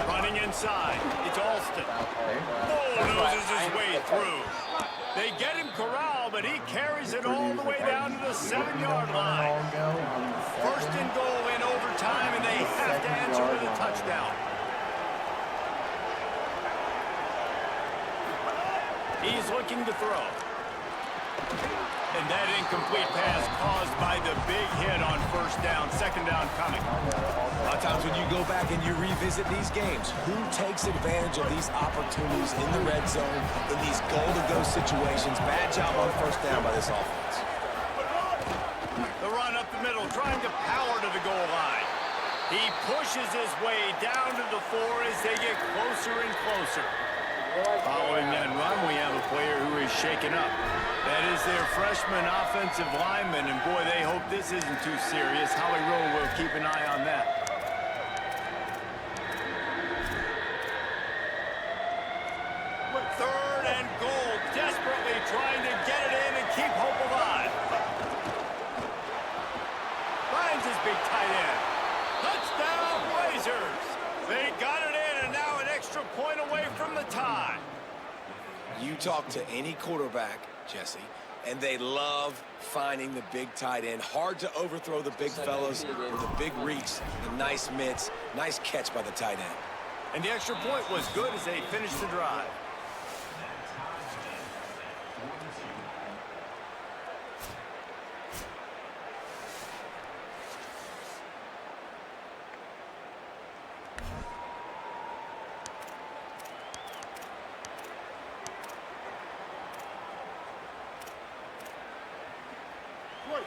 S1: Running inside, it's Alston. Bullnozes his way through. They get him corralled, but he carries it all the way down to the 7-yard line. First and goal in overtime, and they have to answer with a touchdown. He's looking to throw. And that incomplete pass caused by the big hit on first down. Second down coming.
S3: A lot of times when you go back and you revisit these games, who takes advantage of these opportunities in the red zone, in these goal-to-go situations? Bad job on first down by this offense.
S1: The run up the middle, trying to power to the goal line. He pushes his way down to the 4 as they get closer and closer. Following that run, we have a player who is shaken up. That is their freshman offensive lineman, and boy, they hope this isn't too serious. Howie Rowe will keep an eye on that. Third and goal, desperately trying to get it in and keep hope alive. Finds his big tight end. Touchdown, Blazers! They got it in, and now an extra point away from the tie.
S3: You talk to any quarterback, Jesse, and they love finding the big tight end. Hard to overthrow the big fellas with a big reach, the nice mitts, nice catch by the tight end.
S1: And the extra point was good as they finished the drive.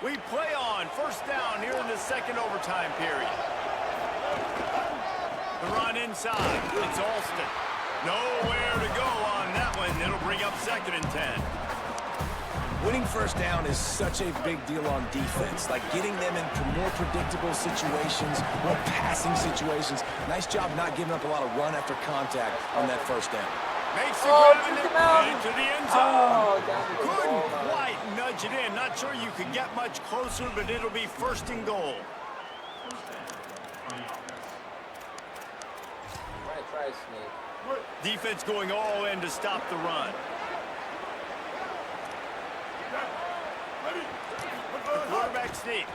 S1: We play on first down here in the second overtime period. The run inside. It's Alston. Nowhere to go on that one. It'll bring up second and 10.
S3: Winning first down is such a big deal on defense, like getting them into more predictable situations, more passing situations. Nice job not giving up a lot of run after contact on that first down.
S1: Makes the grab and into the end zone.
S6: Oh,
S1: Couldn't quite nudge it in. Not sure you could get much closer, but it'll be first and goal.
S6: Try a sneak.
S1: Defense going all in to stop the run. sneak.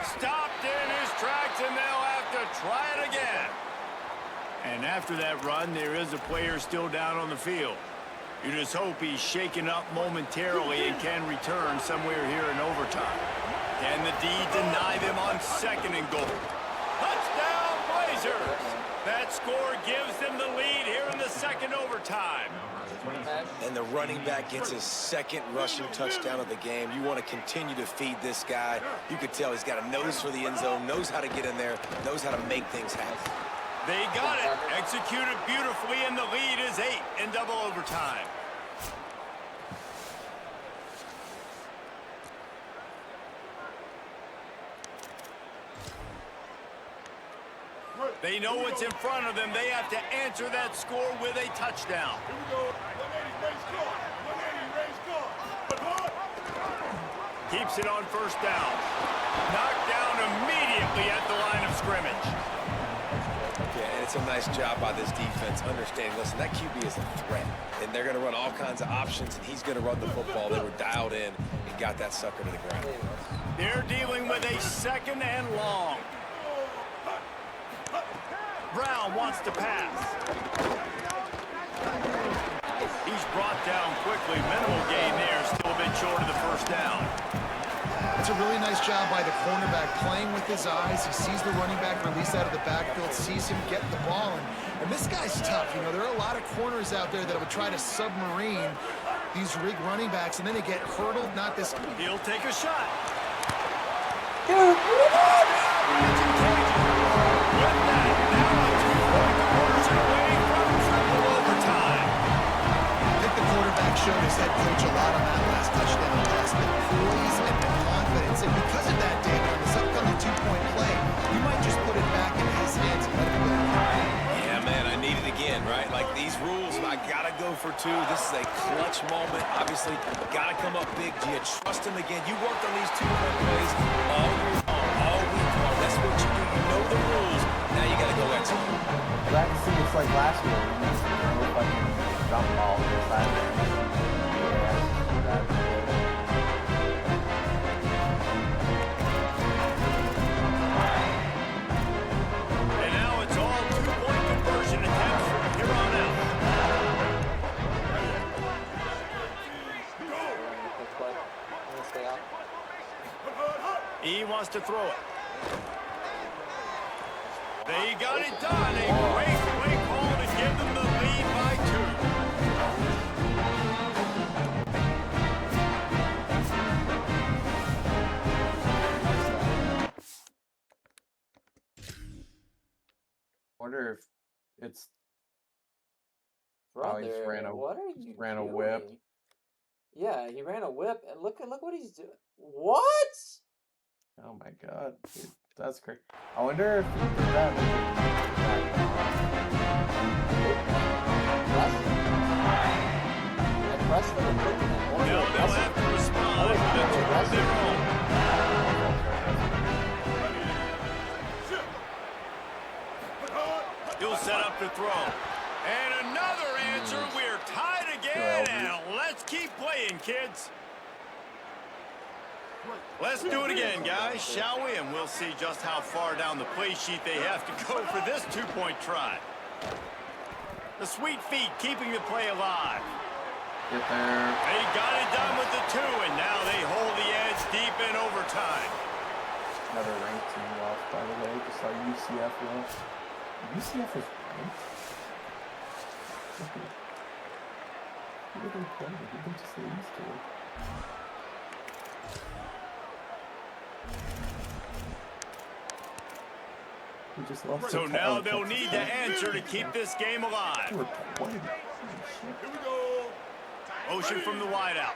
S1: Stopped in his tracks, and they'll have to try it again. And after that run, there is a player still down on the field. You just hope he's shaken up momentarily and can return somewhere here in overtime. Can the D deny them on 2nd and goal? Touchdown, Blazers! That score gives them the lead here in the 2nd overtime.
S3: And the running back gets his 2nd rushing touchdown of the game. You want to continue to feed this guy. You could tell he's got a nose for the end zone, knows how to get in there, knows how to make things happen.
S1: They got it. Executed beautifully, and the lead is 8 in double overtime. They know what's in front of them. They have to answer that score with a touchdown.
S9: Here we go. 180 race car. 180 race car.
S1: Keeps it on 1st down. Knocked down immediately at the line of scrimmage.
S3: Yeah, and it's a nice job by this defense understanding, listen, that QB is a threat. And they're going to run all kinds of options, and he's going to run the football. They were dialed in and got that sucker to the ground.
S1: They're dealing with a 2nd and long. Brown wants to pass. He's brought down quickly. Minimal gain there. Still a bit short of the 1st down.
S4: It's a really nice job by the cornerback playing with his eyes. He sees the running back release out of the backfield, sees him get the ball. And this guy's tough. You know, there are a lot of corners out there that would try to submarine these rig running backs, and then they get hurdled. Not this.
S1: He'll take a shot.
S4: Showed his head coach a lot on that last touchdown pass, the poise and the confidence. And because of that, David, on this upcoming 2-point play, you might just put it back in his hands and let him go.
S3: Yeah, man, I need it again, right? Like these rules, I got to go for 2. This is a clutch moment. Obviously, got to come up big. Do you trust him again? You worked on these 2-point plays all year long, all week long. That's what you do. You know the rules. Now you got to go execute.
S10: Glad to see it's like last year. We used to go fucking jump ball to the sideline.
S1: And now it's all 2-point conversion attempts from here on out. He wants to throw it. They got it done. A great play call to give them the lead by 2.
S10: Wonder if it's
S6: Right there. What are you
S10: ran a
S6: doing?
S10: whip.
S6: Yeah, he ran a whip, and look what he's doing. What?
S10: Oh my god, dude, that's crazy. I wonder if he did that.
S1: They'll have to respond with their own. He'll set up to throw. And another answer. We're tied again, and let's keep playing, kids. Let's do it again, guys, shall we? And we'll see just how far down the play sheet they have to go for this 2-point try. The sweet feet keeping the play alive.
S10: Get there.
S1: They got it done with the 2, and now they hold the edge deep in overtime.
S10: Another ranked team loss, by the way. Just like UCF lost. UCF is ranked? Who did they play? Who did they just lose to? We just lost.
S1: So now they'll need to answer to keep this game alive.
S9: Here we go.
S1: Motion from the wideout.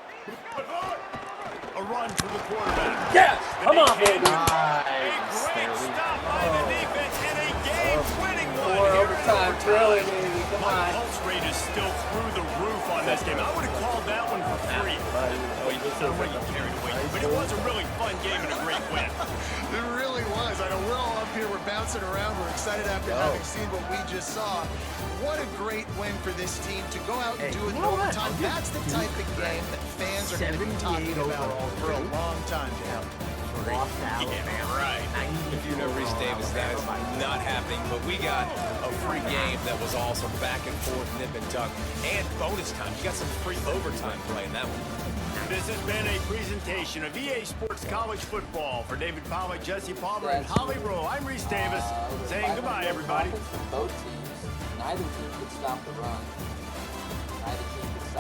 S1: A run for the quarterback.
S6: Yes! Come on, baby!
S1: A great stop by the defense and a game-winning one.
S6: More overtime, really, baby. Come
S1: My
S6: on.
S1: pulse rate is still through the roof on this game. I would have called that one for free. I'm really carried away, but it was a really fun game and a great win.
S4: It really was. I know we're all up here, we're bouncing around, we're excited after having seen what we just saw. What a great win for this team to go out and do it in overtime. That's the type of game that fans are going to be talking about for a long time, Jim.
S3: rivalry.
S8: lost to Alabama.
S3: Yeah, right. If you know Reese Davis, that is not happening. But we got a free game that was awesome, back and forth, nip and tuck, and bonus time. You got some free overtime play in that one.
S1: This has been a presentation of EA Sports College Football. For David Pollack, Jesse Palmer, and Holly Rowe, I'm Reese Davis, saying goodbye, everybody.
S6: Both teams, neither team could stop the run.